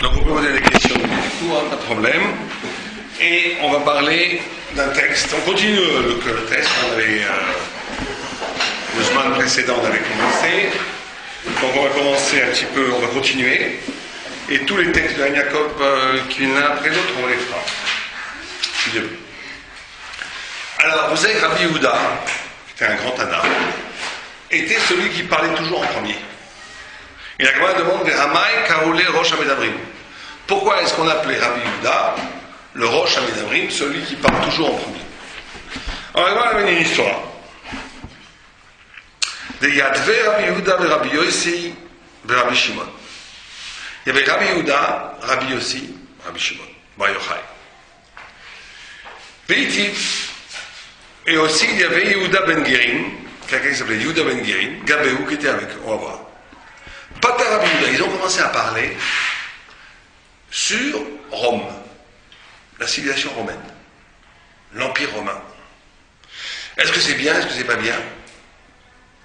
Donc on peut poser des questions du tout, hein, pas de problème. Et on va parler d'un texte. On continue le texte. On avait, le semaine précédent, on avait commencé. Donc on va commencer un petit peu, on va continuer. Et tous les textes de Rabbi Jacob qui viennent l'un après l'autre, on les fera. Alors, vous savez que Rabbi Yehuda, qui était un grand Tana, était celui qui parlait toujours en premier. Et la Gemara demande Ve'amai kaolé Rosh Hamedabrim. Pourquoi est-ce qu'on appelait Rabbi Yehuda le Rosh Hamedabrim, celui qui parle toujours en premier? Alors, la Gemara amène une histoire. De Yadve Rabbi Yehuda ve Rabbi Yossi ve Rabbi Shimon. Il y avait Rabbi Yehuda, Rabbi Yossi, Rabbi Shimon, Bar Yochai. Et aussi il y avait Yehuda ben Guérin, quelqu'un qui s'appelait Yehuda ben Guérin, Gabéou qui était avec eux, on va voir. Pata Rabbi Yehuda, ils ont commencé à parler sur Rome, la civilisation romaine, l'Empire romain. Est-ce que c'est bien, est-ce que c'est pas bien?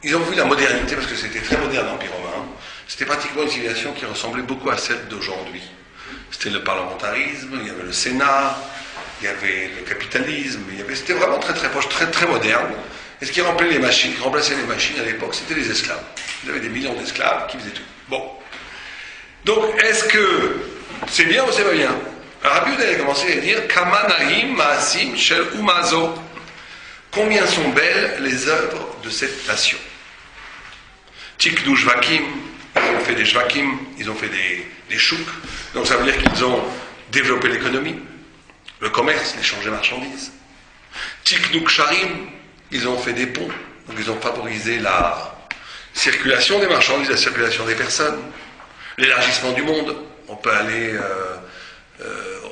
Ils ont vu la modernité, parce que c'était très moderne l'Empire romain. C'était pratiquement une civilisation qui ressemblait beaucoup à celle d'aujourd'hui. C'était le parlementarisme, il y avait le Sénat, il y avait le capitalisme, c'était vraiment très très proche, très très moderne. Et ce qui remplaçait les machines à l'époque, c'était les esclaves. Il y avait des millions d'esclaves qui faisaient tout. Bon. Donc, est-ce que c'est bien ou c'est pas bien? Rabbi Yehuda a commencé à dire Kamanahim Maasim Shel Umazo. Combien sont belles les œuvres de cette nation? Tiknu Shvakim, ils ont fait des Shvakim, ils ont fait des chouks. Donc ça veut dire qu'ils ont développé l'économie, le commerce, l'échange des marchandises. Tiknu Ksharim, ils ont fait des ponts, donc ils ont favorisé la circulation des marchandises, la circulation des personnes, l'élargissement du monde. On peut aller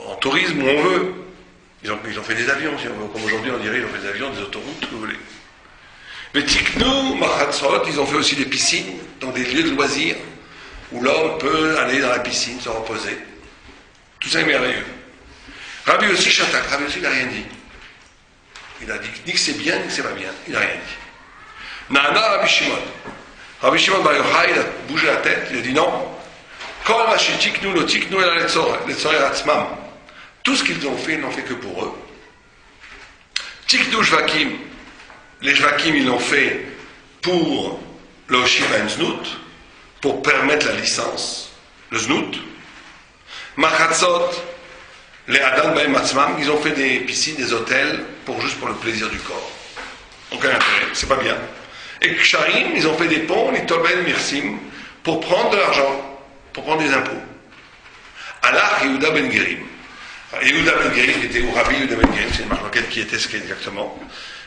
en tourisme où on veut. Ils ont fait des avions, si on veut. Comme aujourd'hui on dirait, ils ont fait des avions, des autoroutes, que vous voulez. Mais Tiknu, Machatzot, ils ont fait aussi des piscines, donc des lieux de loisirs, où l'homme peut aller dans la piscine, se reposer. Tout ça est merveilleux. Rabbi aussi Shatak, Rabbi aussi n'a rien dit. Il a dit ni que c'est bien, ni que c'est pas bien. Il n'a rien dit. Nana Rabbi Shimon. Rabbi Shimon Bar Yochai, il a bougé la tête, il a dit non. Kol Rashi Tiknu lo Tiknu el Letzorer Atzmam. Tout ce qu'ils ont fait, ils n'ont fait que pour eux. Tiknu Shvakim. Les Shvakim, ils l'ont fait pour le Hoshir et Znout, pour permettre la licence, le Znout. Machatzot, les Adan Baem Atzmam, ils ont fait des piscines, des hôtels, juste pour le plaisir du corps. Aucun intérêt, c'est pas bien. Et Ksharim, ils ont fait des ponts, les Tobel Mirsim, pour prendre de l'argent, pour prendre des impôts. Allah Yehuda ben Guérim. Yehuda ben Guérim était au Rabbi Yehuda ben Guérim, c'est une marloquette qui était ce qu'est exactement.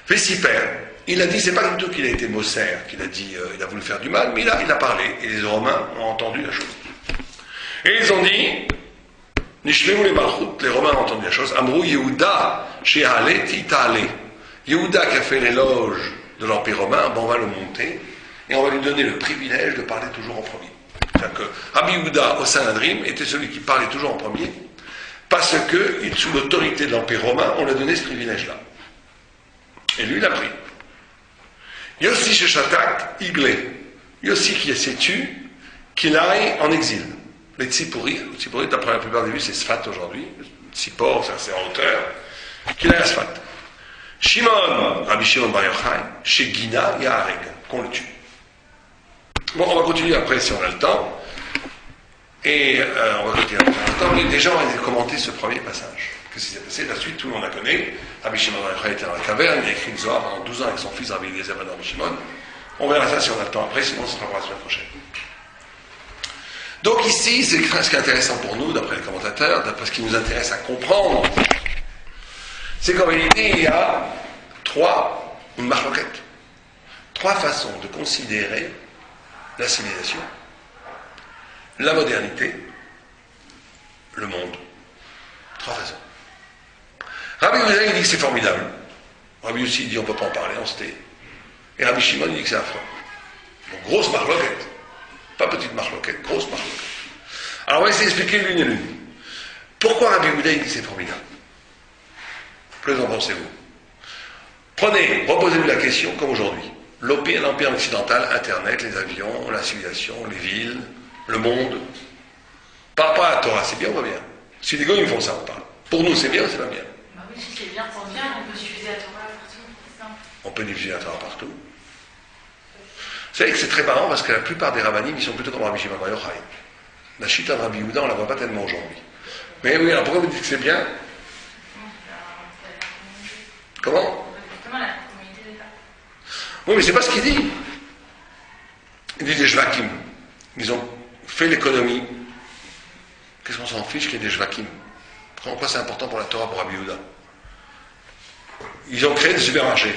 Vessiper, il a dit, c'est pas du tout qu'il a été Moser, qu'il a dit, il a voulu faire du mal, mais il a parlé, et les Romains ont entendu la chose. Et ils ont dit, Nishlemu les Malchut, les Romains ont entendu la chose, Amrou Yehuda, She'ale Titale. Yehuda qui a fait l'éloge de l'Empire romain, bon, on va le monter, et on va lui donner le privilège de parler toujours en premier. C'est-à-dire que Rabbi Yehuda au Sanhedrin était celui qui parlait toujours en premier, parce que, sous l'autorité de l'Empire romain, on lui a donné ce privilège-là. Et lui, il a pris. Yossi Sheshatak, Iglé. Yossi qui s'est tué, qu'il aille en exil. Les Tzipori, d'après la plupart des vues, c'est Sfat aujourd'hui. Tzipor, ça c'est en hauteur. Qu'il aille à Sfat. Shimon, Rabbi Shimon Bar Yochai, chez Gina, Yahareg, qu'on le tue. Bon, on va continuer après si on a le temps. Et on va continuer après si on a le temps. Mais déjà, on va commenter ce premier passage. Qu'est-ce qui s'est passé? La suite, tout le monde la connaît. Rabbi Shimon Bar Yochai était dans la caverne, il a écrit une Zohar pendant 12 ans avec son fils Rabbi Eliezer ben Rabbi Shimon. On verra ça si on a le temps après, sinon ce sera pour la semaine prochaine. Donc ici, c'est ce qui est intéressant pour nous, d'après les commentateurs, d'après ce qui nous intéresse à comprendre, c'est qu'en réalité, il y a une marloquette, trois façons de considérer la civilisation, la modernité, le monde. Trois façons. Rabbi Yehuda, il dit que c'est formidable. Rabbi Yossi dit on ne peut pas en parler, on se tait. Et Rabbi Shimon, il dit que c'est affreux. Donc grosse marloquette. Pas petite marloquette, grosse marloquette. Alors on va essayer d'expliquer l'une et l'une. Pourquoi Rabbi Yehuda, il dit que c'est formidable? Que en pensez-vous? Reposez-vous la question comme aujourd'hui. L'Empire occidental, Internet, les avions, la civilisation, les villes, le monde. Par rapport à la Torah, Torah, c'est bien ou pas bien? Si les goyim font ça, on parle. Pour nous, c'est bien ou c'est pas bien? Bah oui, si c'est bien, on peut diffuser la Torah partout. C'est simple. On peut diffuser la Torah partout. Vous savez que c'est très marrant parce que la plupart des rabbinim, ils sont plutôt comme Rabbi Shimon Bar Yochai. La chita de Rabbi Yehuda, on ne la voit pas tellement aujourd'hui. Mais oui, alors pourquoi vous dites que c'est bien? Comment? Justement, la communauté d'État. Oui, mais c'est pas ce qu'il dit. Il dit des Shvakim. Ils ont fait l'économie. Qu'est-ce qu'on s'en fiche qu'il y ait des Shvakim? Pourquoi c'est important pour la Torah, pour Rabbi Yehuda? Ils ont créé des supermarchés.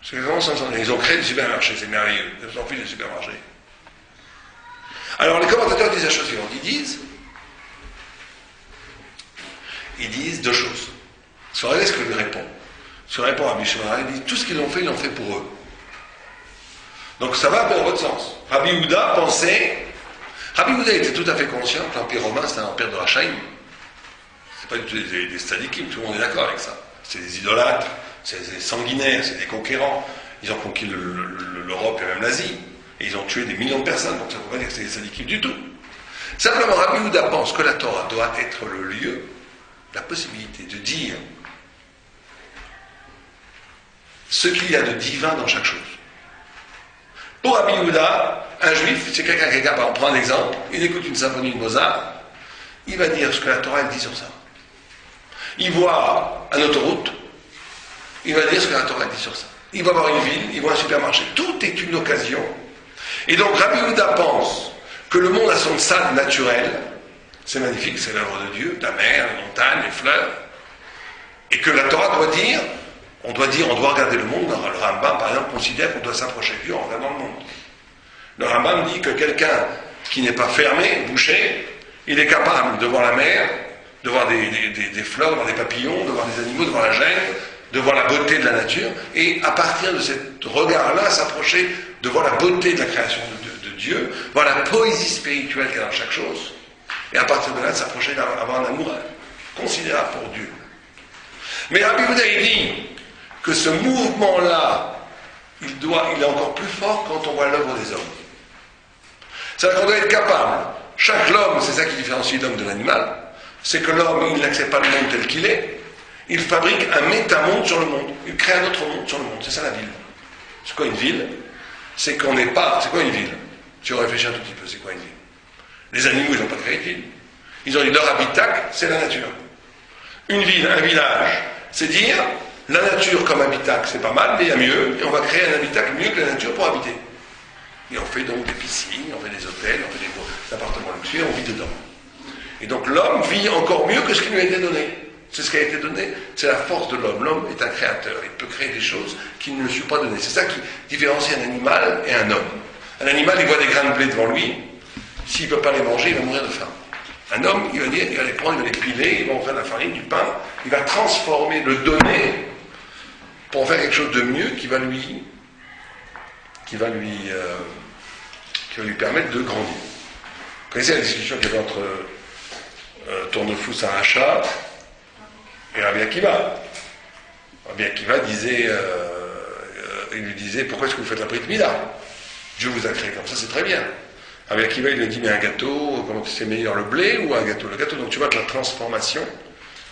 C'est vraiment ça. Ils ont créé des supermarchés, c'est merveilleux. Ils s'en fichent des supermarchés. Alors les commentateurs disent la chose suivante. Ils disent deux choses. Regardez ce que lui répond. Ce que répond Rabbi Shimon, il dit tout ce qu'ils ont fait, ils l'ont fait pour eux. Donc ça va dans votre sens. Rabbi Yehuda pensait. Rabbi Yehuda était tout à fait conscient que l'Empire romain c'était un empire de Rachaïm. C'est pas du tout des tzadikim, tout le monde est d'accord avec ça. C'est des idolâtres, c'est des sanguinaires, c'est des conquérants. Ils ont conquis l'Europe et même l'Asie. Et ils ont tué des millions de personnes, donc ça ne veut pas dire que c'est des tzadikim du tout. Simplement, Rabbi Yehuda pense que la Torah doit être le lieu, la possibilité de dire ce qu'il y a de divin dans chaque chose. Pour Rabbi Yehuda, un juif, c'est quelqu'un qui est capable, on prend un exemple, il écoute une symphonie de Mozart, il va dire ce que la Torah elle dit sur ça. Il voit une autoroute, il va dire ce que la Torah elle dit sur ça. Il va voir une ville, il voit un supermarché. Tout est une occasion. Et donc Rabbi Yehuda pense que le monde a son sade naturel, c'est magnifique, c'est l'œuvre de Dieu, la mer, les montagnes, les fleurs, et que la Torah doit dire, on doit regarder le monde. Le Rambam, par exemple, considère qu'on doit s'approcher de Dieu en regardant le monde. Le Rambam dit que quelqu'un qui n'est pas fermé, bouché, il est capable de voir la mer, de voir des fleurs, de voir des papillons, de voir des animaux, de voir la jungle, de voir la beauté de la nature, et à partir de ce regard-là, s'approcher de voir la beauté de la création de Dieu, voir la poésie spirituelle qu'il y a dans chaque chose, et à partir de là, s'approcher d'avoir un amour considérable pour Dieu. Mais Rabbi Yehuda, il dit que ce mouvement-là, il est encore plus fort quand on voit l'œuvre des hommes. C'est-à-dire qu'on doit être capable, chaque homme, c'est ça qui différencie l'homme de l'animal, c'est que l'homme, il n'accepte pas le monde tel qu'il est, il fabrique un métamonde sur le monde, il crée un autre monde sur le monde, c'est ça la ville. C'est quoi une ville? C'est qu'on n'est pas... C'est quoi une ville? Si on réfléchit un tout petit peu, c'est quoi une ville? Les animaux, ils n'ont pas créé de ville. Ils ont dit leur habitacle, c'est la nature. Une ville, un village, c'est dire, la nature comme habitacle, c'est pas mal, mais il y a mieux, et on va créer un habitacle mieux que la nature pour habiter. Et on fait donc des piscines, on fait des hôtels, on fait des appartements luxueux, on vit dedans. Et donc l'homme vit encore mieux que ce qui lui a été donné. C'est ce qui a été donné, c'est la force de l'homme. L'homme est un créateur, il peut créer des choses qui ne lui sont pas données. C'est ça qui différencie un animal et un homme. Un animal, il voit des grains de blé devant lui, s'il ne peut pas les manger, il va mourir de faim. Un homme, il va les prendre, il va les piler, il va en faire de la farine, du pain, il va transformer, le donner, pour en faire quelque chose de mieux qui va lui permettre de grandir. Vous connaissez la discussion qu'il y avait entre Tournefous à Achat et Rabbi Akiva. Rabbi Akiva disait, il lui disait, pourquoi est-ce que vous faites la Brit Mila? Dieu vous a créé comme ça, c'est très bien. Rabbi Akiva, il lui a dit, mais un gâteau, comment c'est meilleur, le blé ou un gâteau? Le gâteau, donc tu vois que la transformation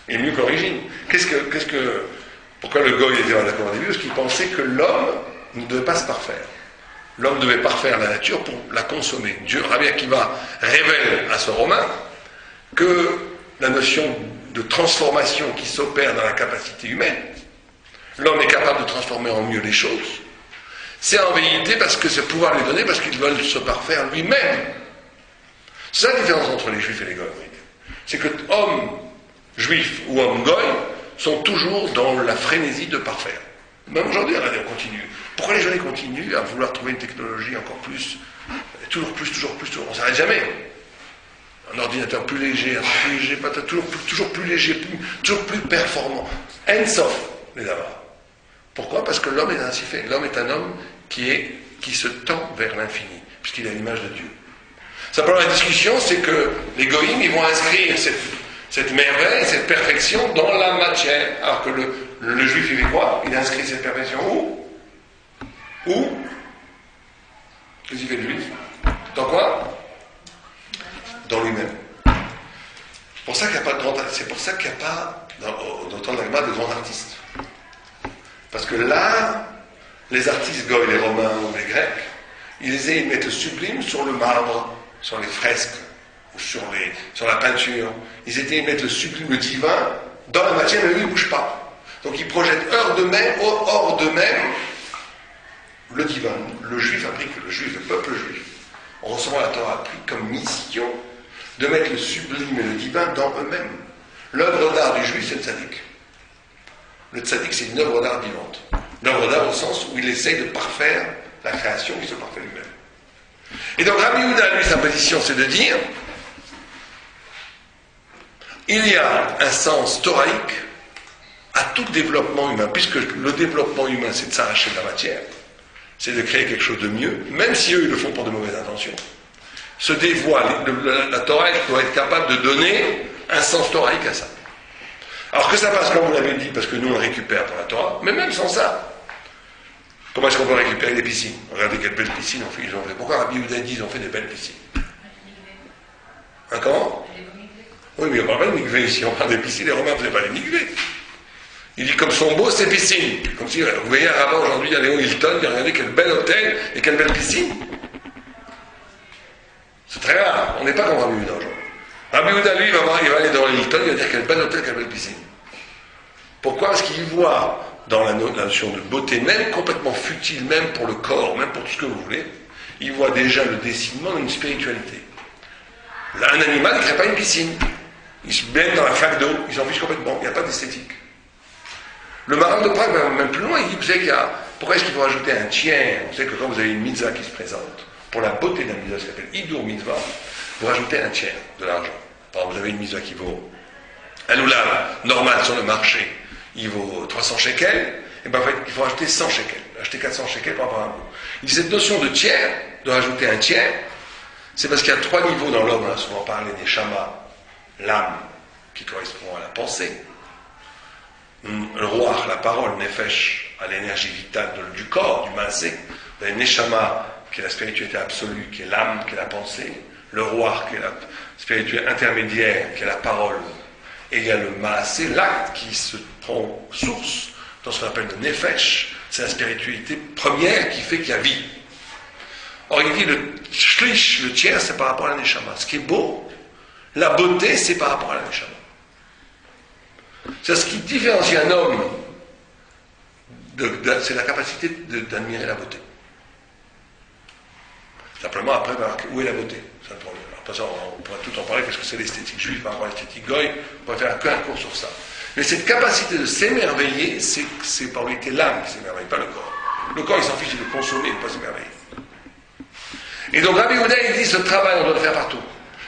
est mieux que l'origine. Pourquoi le goy était d'accord au début? Parce qu'il pensait que l'homme ne devait pas se parfaire. L'homme devait parfaire la nature pour la consommer. Rabbi Akiva révèle à ce Romain que la notion de transformation qui s'opère dans la capacité humaine, l'homme est capable de transformer en mieux les choses, c'est en vérité parce que c'est pouvoir lui donner, parce qu'il veut se parfaire lui-même. C'est ça la différence entre les juifs et les goy. C'est que hommes juifs ou hommes goy sont toujours dans la frénésie de parfaire. Même aujourd'hui, on continue. Pourquoi les gens continuent à vouloir trouver une technologie encore plus, toujours plus, on ne s'arrête jamais. Un ordinateur plus léger, toujours plus léger, toujours plus performant. Sauf les avoir. Pourquoi? Parce que l'homme est ainsi fait. L'homme est un homme qui se tend vers l'infini, puisqu'il a l'image de Dieu. Simplement, la discussion, c'est que les goïms, ils vont inscrire cette merveille, cette perfection dans la matière. Alors que le juif, il fait quoi? Il inscrit cette perfection où? Qu'est-ce qu'il fait le juif? Dans quoi? Dans lui-même. C'est pour ça qu'il n'y a pas, dans le temps de la Gemara, de grands artistes. Parce que là, les artistes goïs, les Romains ou les Grecs, ils mettent le sublime sur le marbre, sur les fresques, ou sur la peinture. Ils mettent le sublime, le divin, dans la matière, mais eux, ils ne bougent pas. Donc ils projettent hors d'eux-mêmes le divin. Le juif a pris que le peuple juif, en recevant la Torah, a pris comme mission de mettre le sublime et le divin dans eux-mêmes. L'œuvre d'art du juif, c'est le tzaddik. Le tzaddik, c'est une œuvre d'art vivante. L'œuvre d'art au sens où il essaye de parfaire la création qui se parfait lui-même. Et donc Rabbi Yehuda, lui, sa position, c'est de dire il y a un sens thoraïque à tout développement humain, puisque le développement humain, c'est de s'arracher de la matière, c'est de créer quelque chose de mieux, même si eux, ils le font pour de mauvaises intentions. Se dévoile, la Torah doit être capable de donner un sens thoraïque à ça. Alors que ça passe, comme vous l'avez dit, parce que nous on le récupère dans la Torah, mais même sans ça, comment est-ce qu'on peut récupérer des piscines? Regardez quelles belles piscines ils ont fait. Pourquoi Rabbi Yehuda dit ils ont fait des belles piscines? Hein, comment? Oui, mais on ne parle pas de mikvé ici, on parle des piscines, les Romains ne faisaient pas les mikvés. Il dit comme sont beaux ces piscines. Comme si, vous voyez un rabbin aujourd'hui aller au Hilton, il regardez quel bel hôtel et quelle belle piscine. C'est très rare, on n'est pas comme Rabbi Yehuda aujourd'hui. Rabbi Yehuda, lui, il va aller dans le Hilton, il va dire quel bel hôtel, quelle belle piscine. Pourquoi? Parce qu'il voit dans la notion de beauté, même complètement futile, même pour le corps, même pour tout ce que vous voulez, il voit déjà le dessinement d'une spiritualité. Là, un animal ne crée pas une piscine. Il se baigne dans la flaque d'eau, il s'en fiche complètement, il n'y a pas d'esthétique. Le Maharal de Prague va même plus loin, il dit, vous savez pourquoi est-ce qu'il faut rajouter un tiers? Vous savez que quand vous avez une mitzvah qui se présente, pour la beauté de la mitzvah, ce qu'on appelle Hidur Mitzvah, vous rajoutez un tiers de l'argent. Par exemple, vous avez une mitzvah qui vaut un loulav normal sur le marché, il vaut 300 shekels, et bien en fait, il faut rajouter 100 shekels, acheter 400 shekels pour avoir un bout. Il dit, cette notion de tiers, de rajouter un tiers, c'est parce qu'il y a 3 niveaux dans l'homme, on a souvent parlé des shamas, l'âme, qui correspond à la pensée, le roi, la parole, nefesh, à l'énergie vitale du corps, du maasé, vous avez neshama, qui est la spiritualité absolue, qui est l'âme, qui est la pensée, le roi, qui est la spiritualité intermédiaire, qui est la parole, et il y a le maasé, l'acte qui se prend source dans ce qu'on appelle le nefesh, c'est la spiritualité première qui fait qu'il y a vie. Or il dit le shlish, le tiers, c'est par rapport à la neshama. Ce qui est beau, la beauté, c'est par rapport à la neshama. C'est ce qui différencie un homme, c'est la capacité d'admirer la beauté. Simplement, après, où est la beauté? C'est un problème. Après ça, on pourrait tout en parler, qu'est-ce que c'est l'esthétique juive par rapport à l'esthétique goy, on pourrait faire qu'un cours sur ça. Mais cette capacité de s'émerveiller, c'est par réalité l'âme qui s'émerveille, pas le corps. Le corps, il s'en fiche de consommer, il ne peut pas s'émerveiller. Et donc, Rabbi Yehuda, il dit, ce travail, on doit le faire partout.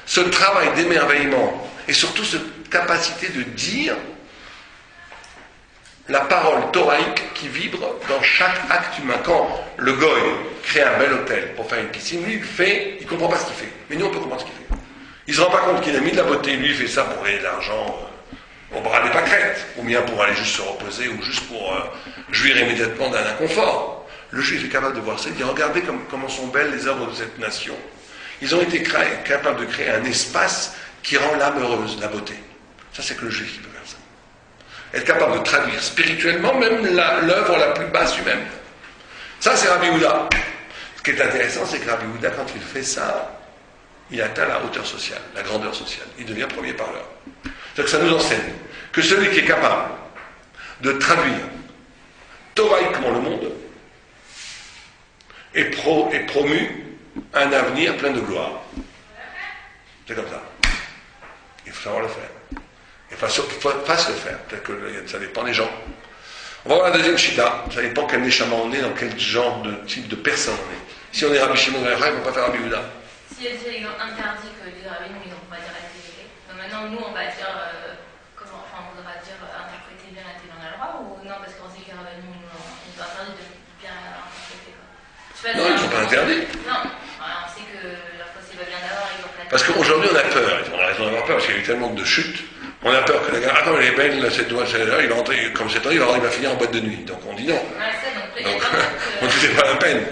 Ce travail d'émerveillement, et surtout cette capacité de dire la parole thoraïque qui vibre dans chaque acte humain. Quand le goy crée un bel hôtel pour faire une piscine, lui, il ne comprend pas ce qu'il fait. Mais nous, on peut comprendre ce qu'il fait. Il ne se rend pas compte qu'il a mis de la beauté, lui, il fait ça pour gagner de l'argent au bras des pâquerettes, ou bien pour aller juste se reposer, ou juste pour jouir immédiatement d'un inconfort. Le juif est capable de voir ça, il dit, regardez comment sont belles les œuvres de cette nation. Ils ont été capables de créer un espace qui rend l'âme heureuse, la beauté. Ça, c'est que le juif qui peut faire ça. Être capable de traduire spirituellement même l'œuvre la plus basse humaine. Ça, c'est Rabbi Yehuda. Ce qui est intéressant, c'est que Rabbi Yehuda, quand il fait ça, il atteint la hauteur sociale, la grandeur sociale. Il devient premier parleur. C'est-à-dire que ça nous enseigne que celui qui est capable de traduire thoraïquement le monde est promu à un avenir plein de gloire. C'est comme ça. Il faut savoir le faire. Il faut le faire. Peut-être que ça dépend des gens. On va voir la deuxième chita. Ça dépend quel neshama on est, dans quel genre de type de personne on est. Si on est Rabbi Shimon Ben Yochai, on ne va pas faire Rabbi Yehuda. Si elle dit interdit que les rabbins, on va dire activité. Maintenant, nous, on va dire, on devra dire interpréter bien la télé, on a le droit, ou non, parce qu'on sait que les rabbins, ils sont interdits de bien interpréter. Non, ils ne sont pas interdits. Non, on sait que leur possible bien d'avoir, ils vont parce qu'aujourd'hui, on a peur. On a raison d'avoir peur, parce qu'il y a eu tellement de chutes. On a peur que la gars, attends, elle est belle, celle-là, il va entrer comme cette année, il va finir en boîte de nuit. Donc on dit non. Ouais, donc on ne fait pas la peine.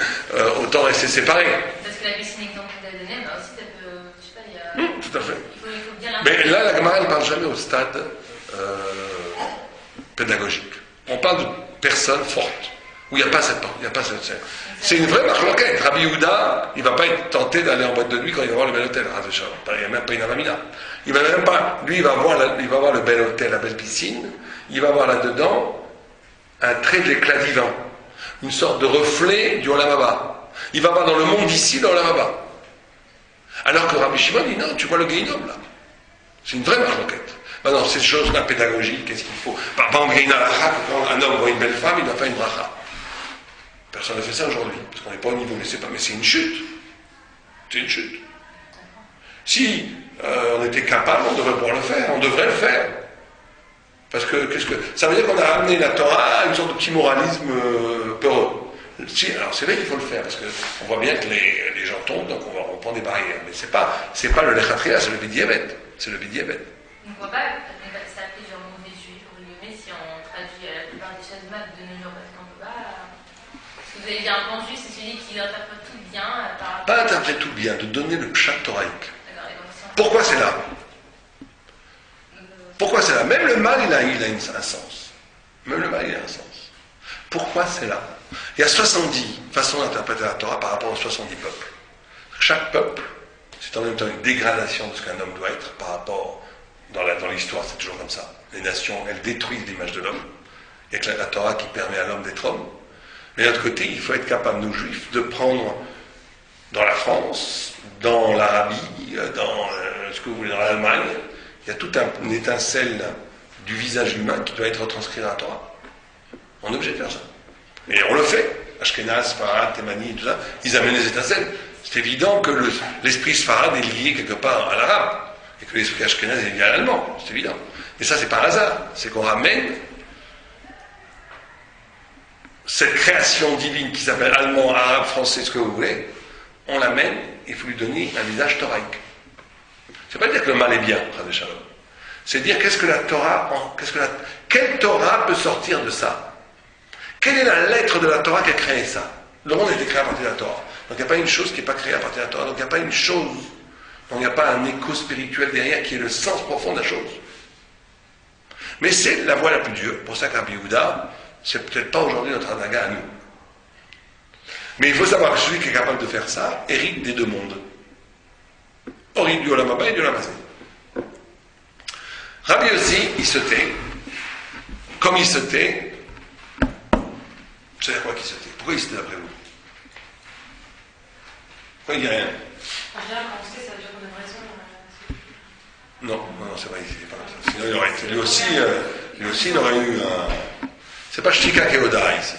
Autant rester séparés. Parce que la piscine exemple que tu as donnée, bah aussi, ça peut, je sais pas, il y a... tout à fait. Il faut bien Mais là, la Gemara ne parle jamais au stade pédagogique. On parle de personnes fortes, où il n'y a pas cette scène. C'est une vraie marloquette. Rabbi Yehuda, il ne va pas être tenté d'aller en boîte de nuit quand il va voir le bel hôtel. Il n'y a même pas une avamina. Il va même pas. Lui, il va voir le bel hôtel, la belle piscine. Il va voir là-dedans un trait de l'éclat divin, une sorte de reflet du Olam Haba. Il va voir dans le monde d'ici, dans l'Olam Haba. Alors que Rabbi Shimon dit non, tu vois le Guéhinom là. C'est une vraie marloquette. Non, ces choses-là pédagogiques, qu'est-ce qu'il faut? Par exemple, il y a une halakha, quand un homme voit une belle femme, il doit faire une bracha. Personne ne fait ça aujourd'hui, parce qu'on n'est pas au niveau, mais c'est une chute. C'est une chute. Si on était capable, on devrait pouvoir le faire, on devrait le faire. Parce que, ça veut dire qu'on a amené la Torah à une sorte de petit moralisme peureux. Si, alors c'est vrai qu'il faut le faire, parce qu'on voit bien que les gens tombent, donc on prend des barrières. Mais c'est pas le lechatria, c'est le bidievet. C'est le bidievet. On ne voit pas s'appeler genre mauvais juif ou guillemets si on traduit la plupart des choses maths de nos jours, parce qu'on ne peut pas. Parce que vous avez dit un bon juif, c'est celui qui interprète tout bien par rapport. Pas interpréter tout bien, de donner le pshat toraïque. Pourquoi c'est là? Pourquoi c'est là? Même le mal, il a un sens. Même le mal, il a un sens. Pourquoi c'est là? Il y a 70 façons d'interpréter la Torah par rapport aux 70 peuples. Chaque peuple, c'est en même temps une dégradation de ce qu'un homme doit être par rapport. Dans l'histoire, c'est toujours comme ça. Les nations, elles détruisent l'image de l'homme. Il n'y a que la Torah qui permet à l'homme d'être homme. Mais d'un autre côté, il faut être capable, nous juifs, de prendre dans la France, dans l'Arabie, dans ce que vous voulez, dans l'Allemagne, il y a toute une étincelle du visage humain qui doit être retranscrit dans la Torah. On est obligé de faire ça. Et on le fait. Ashkenaz, Sfarad, Thémani, tout ça, ils amènent les étincelles. C'est évident que l'esprit Sfarad est lié quelque part à l'arabe. Et que l'esprit Ashkenaz est lié à l'allemand, c'est évident. Mais ça, c'est par hasard. C'est qu'on ramène cette création divine qui s'appelle allemand, arabe, français, ce que vous voulez, on l'amène, il faut lui donner un visage thoraïque. C'est pas dire que le mal est bien, c'est dire qu'est-ce que la Torah, quelle Torah peut sortir de ça? Quelle est la lettre de la Torah qui a créé ça? Le monde a été créé à partir de la Torah. Donc il n'y a pas une chose qui n'est pas créée à partir de la Torah. Donc il n'y a pas une chose, donc il n'y a pas un écho spirituel derrière qui est le sens profond de la chose. Mais c'est la voie la plus dure. Pour ça qu'Rabbi Yehuda, c'est peut-être pas aujourd'hui notre anaga à nous. Mais il faut savoir que celui qui est capable de faire ça hérite des deux mondes. Hérite du Olam Haba et du Olam Hazé. Rabbi aussi, il se tait. Comme il se tait, c'est-à-dire quoi qu'il se tait? Pourquoi il se tait d'après vous? Pourquoi il dit rien? En général, quand on sait, ça veut dire qu'on a raison. Non, c'est vrai, il n'est pas comme ça. Sinon, il aurait été, lui aussi, il aurait eu un. C'est pas Shtika Keoda ici.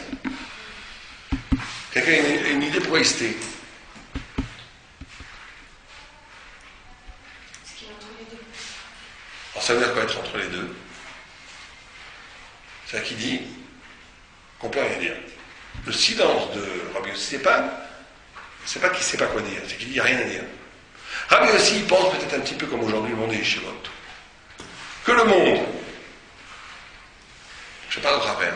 Quelqu'un a une idée pourquoi il se tait? Ce qui est entre les deux. Alors ça veut dire quoi être entre les deux? C'est-à-dire qu'il dit qu'on peut rien dire. Le silence de Rabbi Yossi, c'est pas qu'il ne sait pas quoi dire, c'est qu'il dit rien à dire. Rabbi Yossi, il pense peut-être un petit peu comme aujourd'hui le monde est Yeshivot. Que le monde, je ne sais pas notre affaire.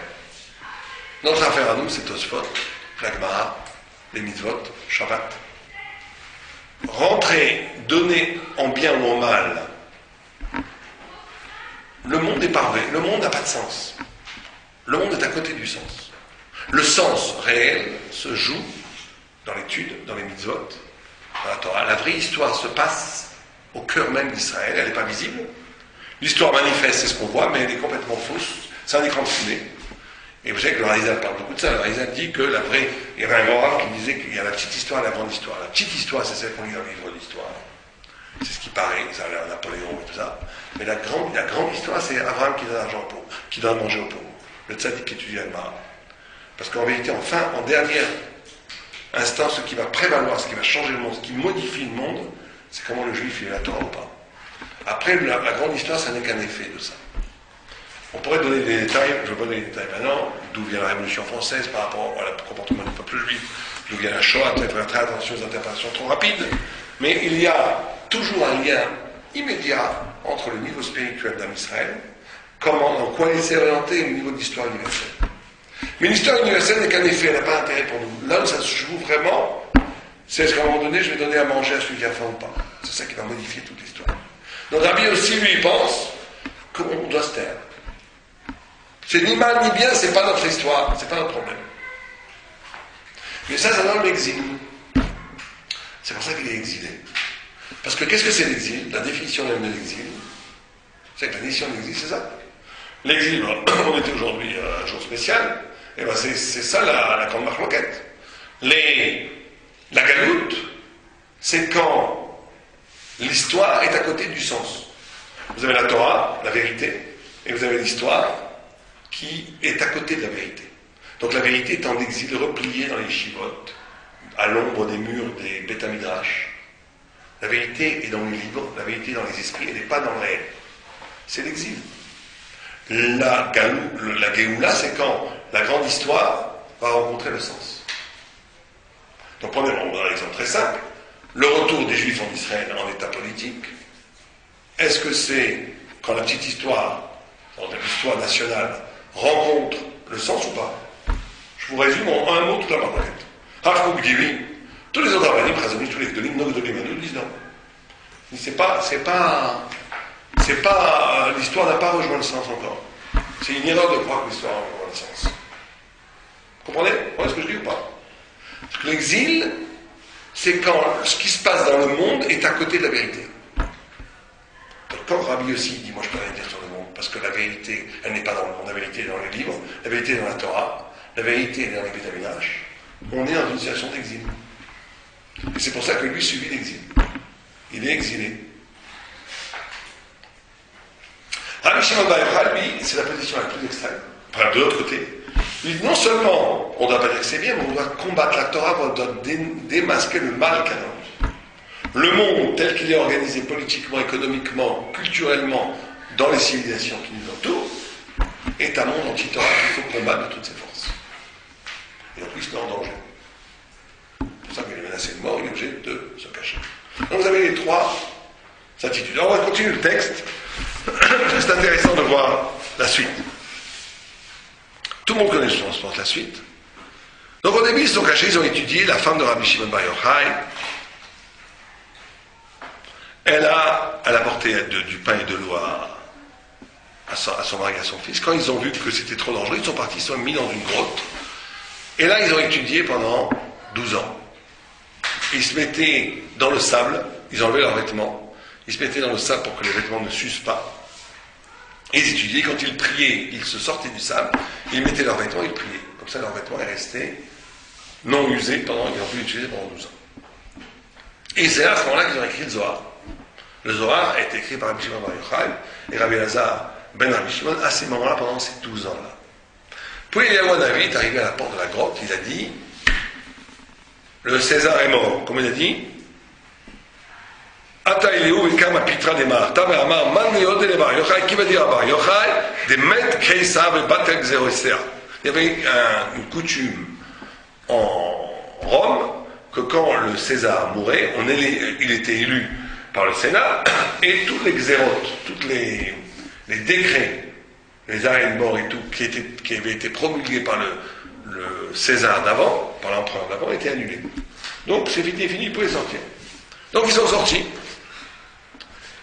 Notre affaire à nous, c'est Tosfot, la Gemara, les mitzvot, Shabbat. Rentrer, donner en bien ou en mal. Le monde est pas vrai, le monde n'a pas de sens. Le monde est à côté du sens. Le sens réel se joue dans l'étude, dans les mitzvot, dans la Torah. La vraie histoire se passe au cœur même d'Israël, elle n'est pas visible. L'histoire manifeste, c'est ce qu'on voit, mais elle est complètement fausse. C'est un écran de fumée. Et vous savez que le Harizal parle beaucoup de ça. Le Harizal dit que la vraie... Il y avait un grand rabbin qui disait qu'il y a la petite histoire et la grande histoire. La petite histoire, c'est celle qu'on lit dans le livre d'histoire. C'est ce qui paraît, ça a l'air Napoléon et tout ça. Mais la grande histoire, c'est Abraham qui donne l'argent aux pauvres, qui donne à manger aux pauvres. Le tzaddik qui étudie Al-Mara. Parce qu'en vérité, en dernier instant, ce qui va prévaloir, ce qui va changer le monde, ce qui modifie le monde, c'est comment le juif il est la Torah ou pas. Après, la grande histoire, ça n'est qu'un effet de ça. On pourrait donner des détails, je ne vais pas donner des détails maintenant, d'où vient la Révolution française par rapport au comportement du peuple juif, d'où vient la Shoah, peut-être faire très attention aux interprétations trop rapides, mais il y a toujours un lien immédiat entre le niveau spirituel d'Am Israël, dans quoi il s'est orienté, et le niveau de l'histoire universelle. Mais l'histoire universelle n'est qu'un effet, elle n'a pas d'intérêt pour nous. Là où ça se joue vraiment, c'est est-ce qu'à un moment donné, je vais donner à manger à celui qui a faim ou pas. C'est c'est ça qui va modifier toute l'histoire. Donc Rabbi aussi, lui, pense qu'on doit se taire. C'est ni mal ni bien, c'est pas notre histoire, c'est pas notre problème. Mais ça donne l'exil. C'est pour ça qu'il est exilé. Parce que qu'est-ce que c'est l'exil? La définition même de l'exil, c'est que la définition de l'exil, c'est ça. L'exil, on était aujourd'hui un jour spécial, et ben c'est ça la grande marloquette. La galoute, c'est quand l'histoire est à côté du sens. Vous avez la Torah, la vérité, et vous avez l'histoire qui est à côté de la vérité. Donc la vérité est en exil, repliée dans les chivotes, à l'ombre des murs des Beth Midrash. La vérité est dans les livres, la vérité est dans les esprits, elle n'est pas dans le réel. C'est l'exil. La Géoula, c'est quand la grande histoire va rencontrer le sens. Donc prenez un exemple très simple. Le retour des Juifs en Israël en état politique, est-ce que c'est quand la petite histoire, l'histoire nationale, rencontre le sens ou pas? Je vous résume en un mot toute la marquette. Harkouk dit oui. Tous les autres avanim, Chazonim, tous les Gdolim, Nogdolim, Manou disent non. L'histoire n'a pas rejoint le sens encore. C'est une erreur de croire que l'histoire a rejoint le sens. Vous comprenez? Vous voyez ce que je dis ou pas? Parce que l'exil, c'est quand ce qui se passe dans le monde est à côté de la vérité. Donc quand Rabbi aussi dit, moi je peux rien dire sur le monde, parce que la vérité, elle n'est pas dans le monde, la vérité est dans les livres, la vérité est dans la Torah, la vérité est dans les Beth Midrash, on est dans une situation d'exil. Et c'est pour ça que lui subit l'exil. Il est exilé. Rabbi Shimon Bar Yochai, lui, c'est la position la plus extrême. Enfin, de l'autre côté, il dit non seulement on ne doit pas dire que c'est bien, mais on doit combattre la Torah, on doit démasquer le mal qu'elle a. Le monde tel qu'il est organisé politiquement, économiquement, culturellement, dans les civilisations qui nous entourent, est un monde anti-Torah qu'il faut combattre de toutes ses forces. Et donc lui se met en danger. C'est pour ça qu'il est menacé de mort, il est obligé de se cacher. Donc vous avez les trois attitudes. Alors on va continuer le texte. C'est intéressant de voir la suite. Tout le monde connaît, je pense, la suite. Donc au début, ils se sont cachés, ils ont étudié. La femme de Rabbi Shimon Bar Yochai, elle a apporté du pain et de l'eau à son mari et à son fils. Quand ils ont vu que c'était trop dangereux, ils sont partis, ils sont mis dans une grotte. Et là, ils ont étudié pendant 12 ans. Ils se mettaient dans le sable, ils enlevaient leurs vêtements, ils se mettaient dans le sable pour que les vêtements ne s'usent pas. Et ils étudiaient, quand ils priaient, ils se sortaient du sable, ils mettaient leurs vêtements, ils priaient. Comme ça, leurs vêtements est resté non usés pendant, ils ont pu l'utiliser pendant 12 ans. Et c'est à ce moment-là qu'ils ont écrit le Zohar. Le Zohar a été écrit par Rabbi Shimon Bar Yochai et Rabbi Elazar ben Rabbi Shimon à ces moments-là, pendant ces 12 ans-là. Puis Eliyahu Hanavi est arrivé à la porte de la grotte, il a dit, le César est mort. Comme il a dit, Ata Eliyahu vekam apitra demar, ta ve'amar man yod le Bar Yochai, qui va dire à Bar Yochai, de met keisa ve'batel xerosea. Il y avait une coutume en Rome que quand le César mourait, il était élu par le Sénat, et tous les xérotes, tous les décrets, les arrêts de mort et tout, qui avaient été promulgués par le César d'avant, par l'empereur d'avant, étaient annulés. Donc c'est fini, ils pouvaient sortir. Donc ils sont sortis.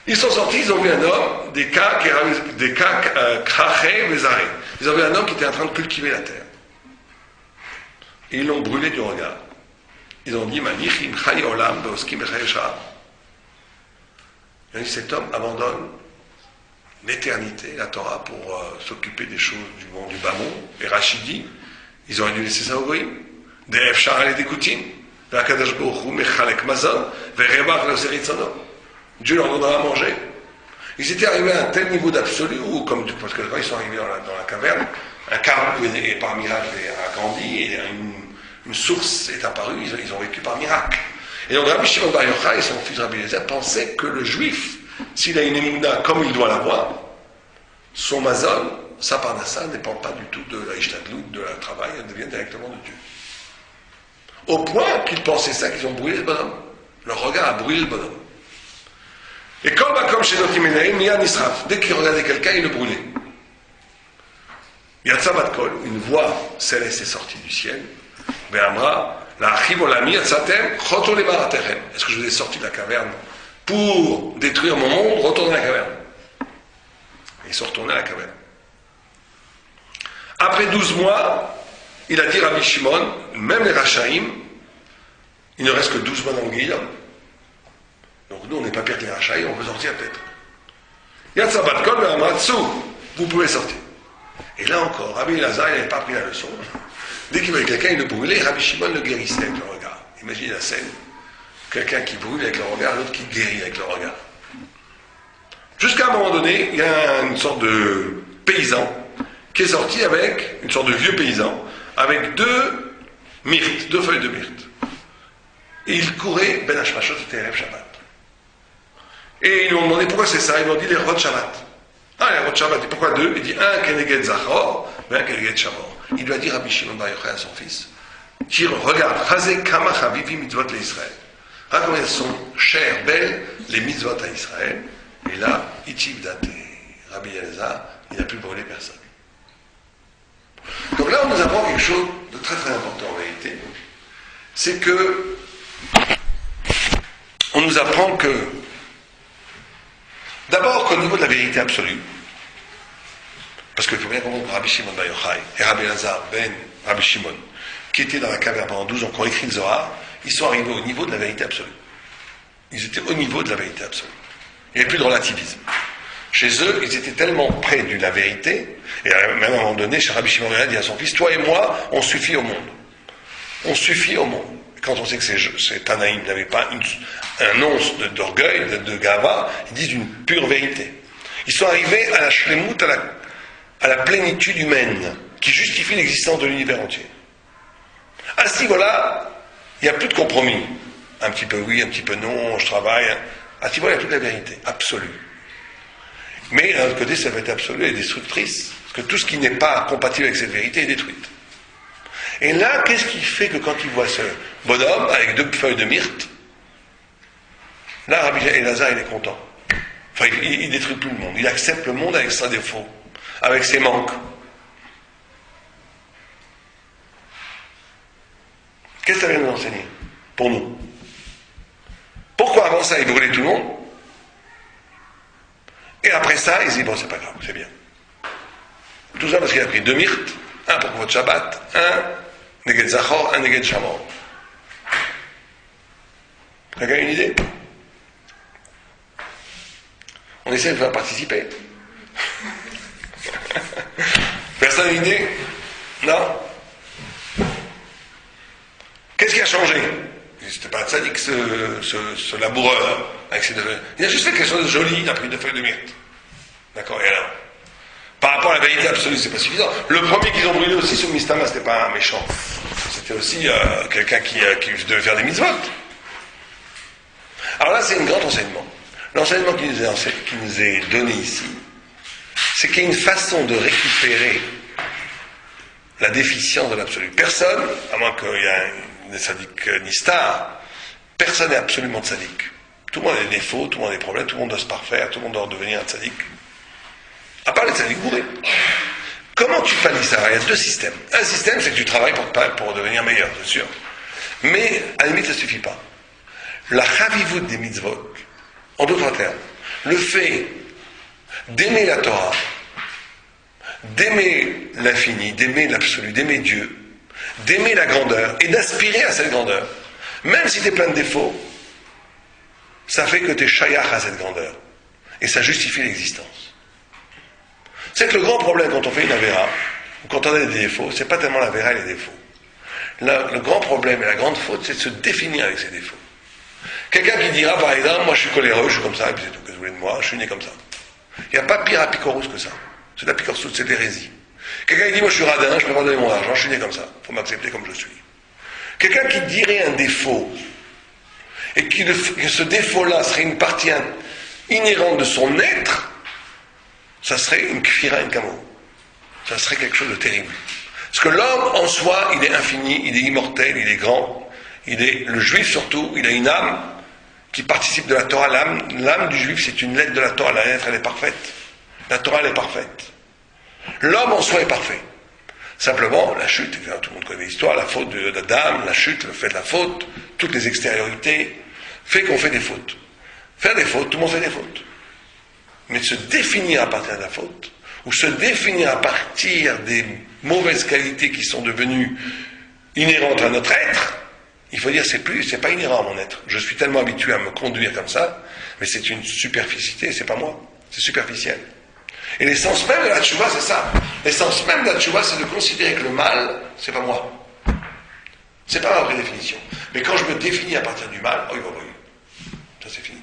Ils ont vu un homme, des kraché vezaré. Ils ont vu un homme qui était en train de cultiver la terre. Et ils l'ont brûlé du regard. Ils ont dit, Manichim chay olam beoskim b'chay sha'ar. Cet homme abandonne l'éternité, la Torah, pour s'occuper des choses du monde, du bas monde. Et Rachidi, ils auraient dû laisser ça au goïm. Des efshar et des koutim. V'akadosh baruch hu mechalek mazon, ve'revach lo seritzono. Dieu leur donnera à manger. Ils étaient arrivés à un tel niveau d'absolu où, parce que quand ils sont arrivés dans la caverne, un carreau par miracle a grandi et une source est apparue, ils ont vécu par miracle. Et donc Rabbi Shimon Bar Yochai et son fils Rabbi Eliezer pensaient que le juif, s'il a une émouna comme il doit l'avoir, son mazon, sa parnassa, ne dépend pas du tout de la ishtadlout, de la travail, elle devient directement de Dieu. Au point qu'ils pensaient ça, qu'ils ont brûlé le bonhomme. Leur regard a brûlé le bonhomme. Et comme chez Notimenaïm, il y a un israf. Dès qu'il regardait quelqu'un, il le brûlait. Il y a Tzabat Kol, une voix céleste est sortie du ciel. Ve'amra, la achim olami atzatem, choto le maratechem. Est-ce que je vous ai sorti de la caverne pour détruire mon monde, retourne à la caverne. Ils sont retournés à la caverne. Après 12 mois, il a dit Rabbi Shimon, même les Rachaïm, il ne reste que 12 mois dans le Guillaume. Donc nous, on n'est pas pire que les Rachaïm, on peut sortir peut-être. Yad Sabbat Kol Amatsu, vous pouvez sortir. Et là encore, Rabbi Elazar, il n'avait pas pris la leçon. Dès qu'il voyait quelqu'un, il le brûlait, Rabbi Shimon le guérissait avec le regard. Imaginez la scène. Quelqu'un qui brûle avec le regard, l'autre qui guérit avec le regard. Jusqu'à un moment donné, il y a une sorte de paysan qui est sorti avec, une sorte de vieux paysan, avec 2 myrtes, 2 feuilles de myrte. Et il courait, Ben Hashmashot, c'était Erev Shabbat. Et ils lui ont demandé pourquoi c'est ça, ils lui ont dit les rots de Shabbat. Ah, les rots de Shabbat, et pourquoi 2? Il dit un Keneged Zachor, un Keneged Shamor. Il lui a dit Rabbi Shimon Bar Yochai à son fils, regarde, Chazé Kama Chavivi Mitzvot l'Israël. Regarde combien sont chères, belles, les mitzvot à Israël. Et là, Ichiv Date, Rabbi Elazar, il n'a plus brûlé personne. Donc là, on nous apprend quelque chose de très très important en réalité. C'est que, on nous apprend que, d'abord qu'au niveau de la vérité absolue, parce qu'il faut bien comprendre que Rabbi Shimon Bar Yochai et Rabbi Elazar ben Rabbi Shimon, qui étaient dans la caverne pendant 12 ans, qui ont écrit le Zohar, ils sont arrivés au niveau de la vérité absolue. Ils étaient au niveau de la vérité absolue. Il n'y avait plus de relativisme. Chez eux, ils étaient tellement près de la vérité, et même à un moment donné, chez Rabbi Shimon, il a dit à son fils, toi et moi, on suffit au monde. On suffit au monde. Et quand on sait que ces Tanaïm n'avaient pas un once d'orgueil, de gava, ils disent une pure vérité. Ils sont arrivés à la shlemut, à la plénitude humaine, qui justifie l'existence de l'univers entier. À ce niveau-là, il n'y a plus de compromis. Un petit peu oui, un petit peu non, je travaille. À ce niveau-là, il y a toute la vérité, absolue. Mais d'un autre côté, cette vérité absolue est destructrice, parce que tout ce qui n'est pas compatible avec cette vérité est détruite. Et là, qu'est-ce qui fait que quand il voit ce bonhomme avec 2 feuilles de myrte, là, Rabbi Elazar, il est content. Enfin, il détruit plus le monde. Il accepte le monde avec ses défauts, avec ses manques. Qu'est-ce que ça vient nous enseigner pour nous? Pourquoi avant ça, il brûlait tout le monde? Et après ça, il se dit, bon, c'est pas grave, c'est bien. Tout ça parce qu'il a pris 2 myrtes, un pour votre Shabbat, un Neged Zachor, un Neged Shamor. Quelqu'un a une idée? On essaie de faire participer. Personne n'a une idée? Non? Qu'est-ce qui a changé? C'était pas un tzaddik, ce laboureur, avec ses 2 feuilles. Il a juste fait quelque chose de joli, il a pris 2 feuilles de myrte. D'accord? Et alors? Par rapport à la vérité absolue, c'est pas suffisant. Le premier qu'ils ont brûlé aussi, ce Mistama, c'était pas un méchant. C'était aussi quelqu'un qui devait faire des mitzvot. Alors là, c'est un grand enseignement. L'enseignement qui nous est donné ici, c'est qu'il y a une façon de récupérer la déficience de l'absolu. Personne, à moins qu'il y ait des tzaddik nistar, personne n'est absolument tzaddik. Tout le monde a des défauts, tout le monde a des problèmes, tout le monde doit se parfaire, tout le monde doit devenir un tzaddik. À part les tzaddik bourrés. Comment tu pallies ça? Il y a 2 systèmes. Un système, c'est que tu travailles pour devenir meilleur, c'est sûr. Mais, à la limite, ça ne suffit pas. La chavivut des mitzvot, en d'autres termes, le fait d'aimer la Torah, d'aimer l'infini, d'aimer l'absolu, d'aimer Dieu, d'aimer la grandeur et d'aspirer à cette grandeur, même si tu es plein de défauts, ça fait que tu es shayach à cette grandeur. Et ça justifie l'existence. C'est que le grand problème quand on fait une avéra, ou quand on a des défauts, c'est pas tellement l'avéra et les défauts. Le grand problème et la grande faute, c'est de se définir avec ses défauts. Quelqu'un qui dira, par exemple, moi je suis coléreux, je suis comme ça, et puis c'est tout, que vous voulez de moi, je suis né comme ça. Il n'y a pas pire apicorus que ça. C'est de l'apicorus, c'est de l'hérésie. Quelqu'un qui dit, moi je suis radin, je peux pas donner mon argent, je suis né comme ça. Il faut m'accepter comme je suis. Quelqu'un qui dirait un défaut, et que ce défaut-là serait une partie inhérente de son être, ça serait une kfira, une kamo. Ça serait quelque chose de terrible. Parce que l'homme, en soi, il est infini, il est immortel, il est grand, le juif surtout, il a une âme qui participe de la Torah. L'âme du juif, c'est une lettre de la Torah. La lettre, elle est parfaite. La Torah, elle est parfaite. L'homme en soi est parfait. Simplement, la chute, tout le monde connaît l'histoire, la faute d'Adam, la chute, le fait de la faute, toutes les extériorités, fait qu'on fait des fautes. Faire des fautes, tout le monde fait des fautes. Mais se définir à partir de la faute, ou se définir à partir des mauvaises qualités qui sont devenues inhérentes à notre être, il faut dire c'est pas inhérent à mon être. Je suis tellement habitué à me conduire comme ça, mais c'est une superficité, c'est pas moi, c'est superficiel. Et l'essence même de la tchouva, c'est ça. L'essence même de la tchouva, c'est de considérer que le mal, c'est pas moi. C'est pas ma vraie définition. Mais quand je me définis à partir du mal, ça c'est fini.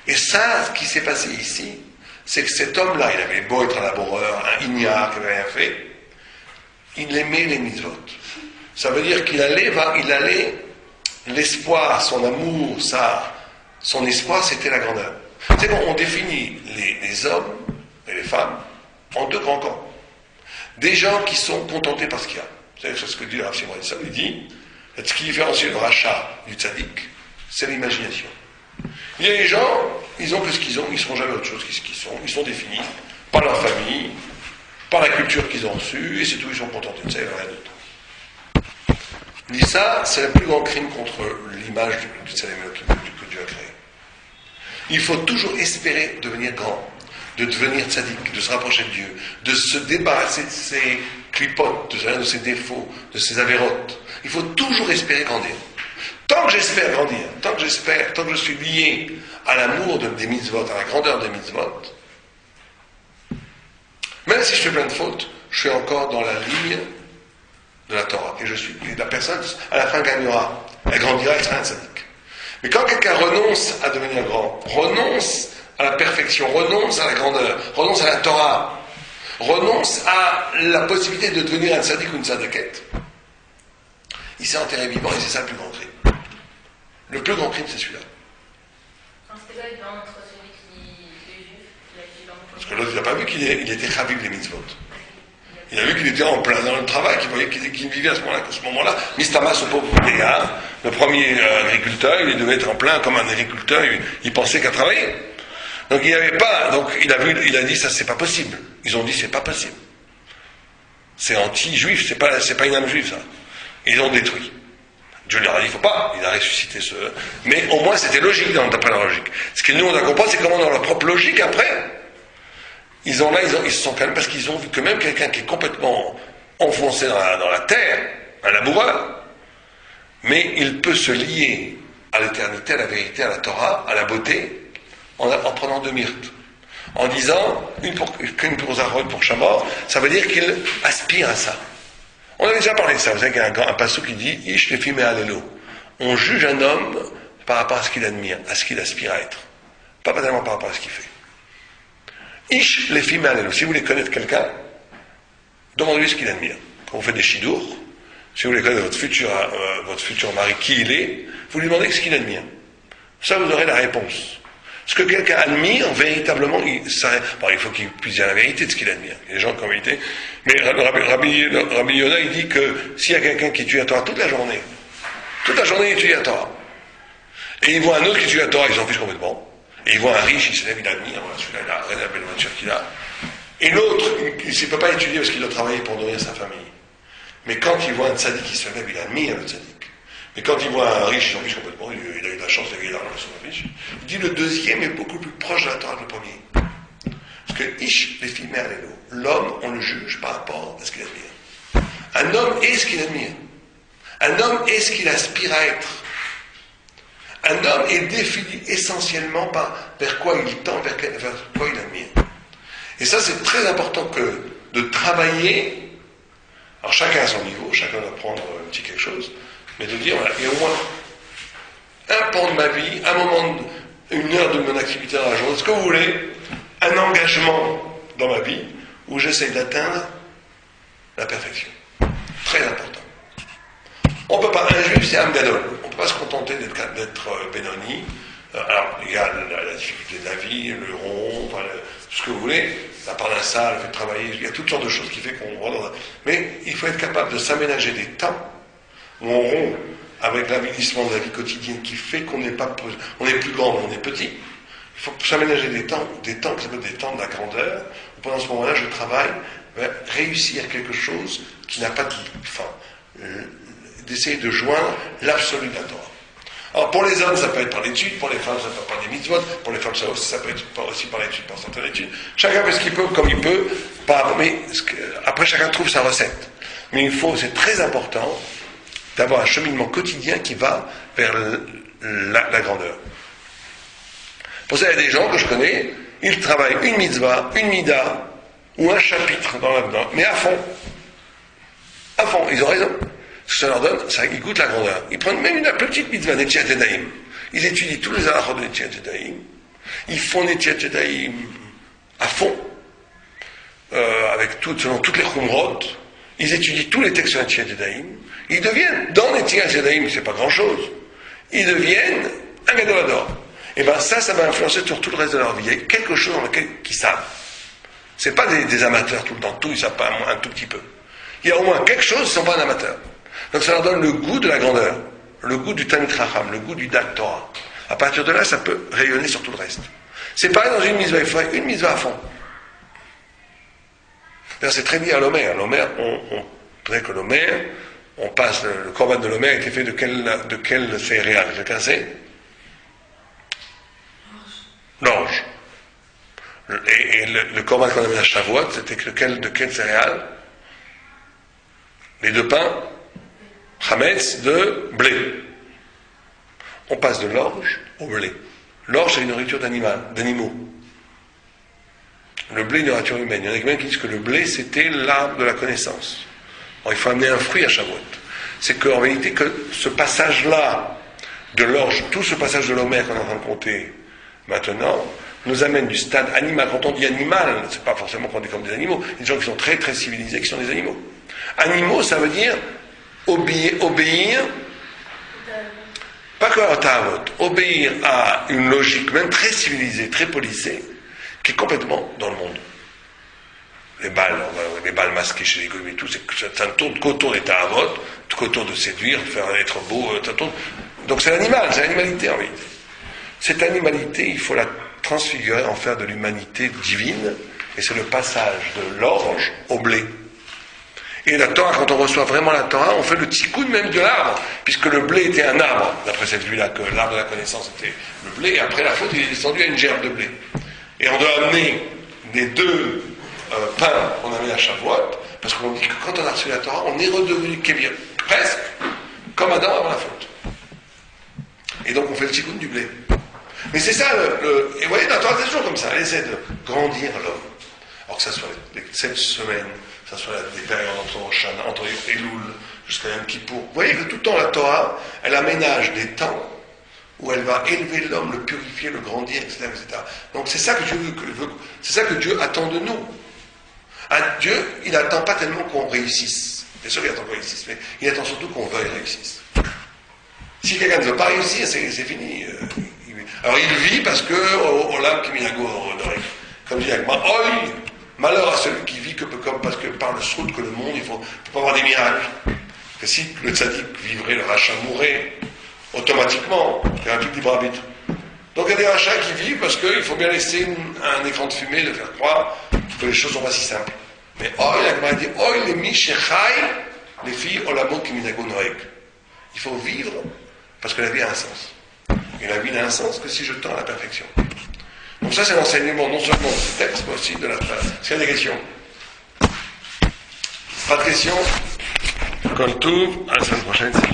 Et ça, ce qui s'est passé ici, c'est que cet homme-là, il avait beau être un laboureur, un ignare qui n'avait rien fait, il aimait les mitzvot. Ça veut dire qu'il allait, l'espoir, son amour, son espoir, c'était la grandeur. C'est bon, on définit les hommes et les femmes en deux grands camps. Des gens qui sont contentés par ce qu'il y a. C'est ce que dit le Rav Simon Elisab. Il dit, ce qui différencie le rachat du tzaddik, c'est l'imagination. Il y a les gens, ils ont que ce qu'ils ont, ils ne seront jamais autre chose que ce qu'ils sont. Ils sont définis par leur famille, par la culture qu'ils ont reçue, et c'est tout, ils sont contentés de ça, il n'y a rien d'autre. Il dit ça, c'est le plus grand crime contre l'image du Tzaddik que Dieu a créé. Il faut toujours espérer devenir grand, de devenir tzaddik, de se rapprocher de Dieu, de se débarrasser de ses clipotes, de ses défauts, de ses avérotes. Il faut toujours espérer grandir. Tant que j'espère grandir, tant que je suis lié à l'amour des mitzvot, à la grandeur des mitzvot, même si je fais plein de fautes, je suis encore dans la ligne de la Torah. Et la personne, à la fin, gagnera. Elle grandira, elle sera un tzaddik. Mais quand quelqu'un renonce à devenir grand, renonce à la perfection, renonce à la grandeur, renonce à la Torah, renonce à la possibilité de devenir un tzaddik ou une tzaddiquette, il s'est enterré vivant et c'est ça le plus grand crime. Le plus grand crime, c'est celui-là. C'était quoi différent entre celui qui est juif, parce que l'autre, il n'a pas vu qu'il était chaviv les mitzvot. Il a vu qu'il était en plein dans le travail, qu'il vivait à ce moment-là. Mistama, ce pauvre vieillard, le premier agriculteur, il devait être en plein comme un agriculteur, il pensait qu'à travailler. Donc il n'avait pas, donc il a dit ça c'est pas possible. Ils ont dit c'est pas possible. C'est anti-juif, c'est pas une âme juive ça. Ils ont détruit. Dieu leur a dit il faut pas, il a ressuscité ceux. Mais au moins c'était logique d'après la logique. Ce que nous on a compris, c'est comment dans leur propre logique après. Ils se sont calmés parce qu'ils ont vu que même quelqu'un qui est complètement enfoncé dans la terre, un laboureur, mais il peut se lier à l'éternité, à la vérité, à la Torah, à la beauté, en prenant deux myrtes. En disant, qu'une pour Zahron, pour Shamor, ça veut dire qu'il aspire à ça. On avait déjà parlé de ça, vous savez qu'il y a un passage qui dit, Ish lefi me'alelo. On juge un homme par rapport à ce qu'il admire, à ce qu'il aspire à être. Pas tellement par rapport à ce qu'il fait. Ish lefi me'alelo. Si vous voulez connaître quelqu'un, demandez-lui ce qu'il admire. Quand vous faites des chidours, si vous voulez connaître votre futur mari, qui il est, vous lui demandez ce qu'il admire. Ça, vous aurez la réponse. Ce que quelqu'un admire, véritablement, il faut qu'il puisse dire la vérité de ce qu'il admire. Il y a des gens qui ont vérité. Mais Rabbi Yoda, il dit que s'il y a quelqu'un qui étudie la Torah toute la journée, il étudie la Torah. Et il voit un autre qui étudie la Torah, il s'en fiche complètement. Et il voit un riche, il se lève, il admire, voilà, celui-là, il a rien à la belle voiture qu'il a. Et l'autre, il ne peut pas étudier parce qu'il doit travailler pour nourrir sa famille. Mais quand il voit un tzaddik qui se lève, il admire le tzaddik. Mais quand il voit un riche, il s'en fiche complètement, il a eu la chance de gagner l'argent, il s'en fiche. Il dit le deuxième est beaucoup plus proche de la Torah que le premier. Parce que Ish, les filles merlelo, l'homme, on le juge par rapport à ce qu'il admire. Un homme est ce qu'il admire. Un homme est ce qu'il aspire à être. Un homme est défini essentiellement vers quoi il tend, vers quoi il admire. Et ça, c'est très important que de travailler. Alors chacun à son niveau, chacun doit prendre un petit quelque chose, mais de dire, voilà, il y a au moins un pan de ma vie, un moment, une heure de mon activité dans la journée, ce que vous voulez, un engagement dans ma vie où j'essaye d'atteindre la perfection. Très important. On ne peut pas, un juif c'est Amgadol, on ne peut pas se contenter d'être Benoni. Alors, il y a la difficulté de la vie, le rond, enfin, ce que vous voulez, la parnassale, le fait de travailler, il y a toutes sortes de choses qui font qu'on va dans un... Mais il faut être capable de s'aménager des temps où on rompt avec l'avilissement de la vie quotidienne qui fait qu'on n'est pas, on est plus grand, mais on est petit. Il faut s'aménager des temps qui s'appellent des temps de la grandeur, où pendant ce moment-là, je travaille vers réussir quelque chose qui n'a pas de fin. D'essayer de joindre l'absolu de la Torah. Alors pour les hommes, ça peut être par l'étude, pour les femmes, ça peut être par des mitzvot, pour les femmes, ça peut être aussi par l'étude, par certaines études. Chacun fait ce qu'il peut, comme il peut, mais après chacun trouve sa recette. Mais c'est très important d'avoir un cheminement quotidien qui va vers la grandeur. Pour ça, il y a des gens que je connais, ils travaillent une mitzvah, une mida, ou un chapitre là-dedans, mais à fond. À fond, ils ont raison. Ce que ça leur donne, ils goûtent la grandeur. Ils prennent même une petite mitzvah, Netziat Yadayim. Ils étudient tous les halachot de Netziat Yadayim. Ils font Netziat Yadayim à fond, selon toutes les chumrot. Ils étudient tous les textes de Netziat Yadayim. Ils deviennent, dans Netziat Yadayim, c'est pas grand-chose, ils deviennent un gadolador. Et bien ça va influencer sur tout le reste de leur vie. Il y a quelque chose dans lequel ils savent. C'est pas des amateurs tout le temps, ils savent pas un tout petit peu. Il y a au moins quelque chose, ils ne sont pas un amateur. Donc ça leur donne le goût de la grandeur, le goût du Talmid Chacham, le goût du Dat Torah. À partir de là, ça peut rayonner sur tout le reste. C'est pareil dans une mitzvah, il faut une mitzvah à fond. D'ailleurs, c'est très lié à l'Omer. L'Omer, on dirait que l'Omer, on passe, le korban de l'Omer était fait de quel céréale? Quelqu'un sait? L'orge. Et le korban qu'on avait à Shavuot, c'était de quelle céréale? Les deux pains, chametz, de blé. On passe de l'orge au blé. L'orge, c'est une nourriture d'animaux. Le blé, une nourriture humaine. Il y en a même qui disent que le blé, c'était l'arbre de la connaissance. Alors, il faut amener un fruit à Shavuot. C'est qu'en réalité, que ce passage-là de l'orge, tout ce passage de l'Omer qu'on est en train de compter maintenant, nous amène du stade animal. Quand on dit animal, c'est pas forcément qu'on dit comme des animaux. Il y a des gens qui sont très très civilisés, qui sont des animaux. Animaux, ça veut dire obéir, pas que à Ta'avot, obéir à une logique même très civilisée, très policée, qui est complètement dans le monde. Les balles masquées chez les goïms et tout, ça ne tourne qu'autour des Ta'avot, qu'autour de séduire, de faire être beau, ça tourne. Donc c'est l'animal, c'est l'animalité en réalité. Cette animalité, il faut la transfigurer, en faire de l'humanité divine, et c'est le passage de l'orge au blé. Et la Torah, quand on reçoit vraiment la Torah, on fait le tikkun même de l'arbre, puisque le blé était un arbre, d'après cette vue-là, que l'arbre de la connaissance était le blé, et après la faute, il est descendu à une gerbe de blé. Et on doit amener les deux pains qu'on avait à Shavuot, parce qu'on dit que quand on a reçu la Torah, on est redevenu Kébir, presque, comme Adam avant la faute. Et donc on fait le tikkun du blé. Mais c'est ça, et vous voyez, la Torah, c'est toujours comme ça, elle essaie de grandir l'homme. Alors que ça soit les 7 semaines, que ça soit des périodes entre Elul jusqu'à Yom Kippour. Vous voyez que tout le temps, la Torah, elle aménage des temps où elle va élever l'homme, le purifier, le grandir, etc., etc. Donc c'est ça que c'est ça que Dieu attend de nous. Dieu, il n'attend pas tellement qu'on réussisse. Bien sûr, il attend qu'on réussisse, mais il attend surtout qu'on veuille réussir. Si quelqu'un ne veut pas réussir, c'est fini. Alors il vit parce que Olam Kiminago Rodorek. Comme dit Agma, oi, malheur à celui qui vit parce que par le srout que le monde, il faut pas avoir des miracles. Que si le tzaddik vivrait, le rachat mourrait, automatiquement, il y a un plus libre arbitre. Donc il y a des rachats qui vivent parce qu'il faut bien laisser un écran de fumée, de faire croire que les choses sont pas si simples. Mais Agma dit, les michechai, les filles Olamo Kiminago Noek. Il faut vivre parce que la vie a un sens. Et la vie n'a un sens que si je tends à la perfection. Donc ça, c'est l'enseignement non seulement de ce texte, mais aussi de la phrase. Est-ce qu'il y a des questions? Pas de questions? Comme tout, à la semaine prochaine, c'est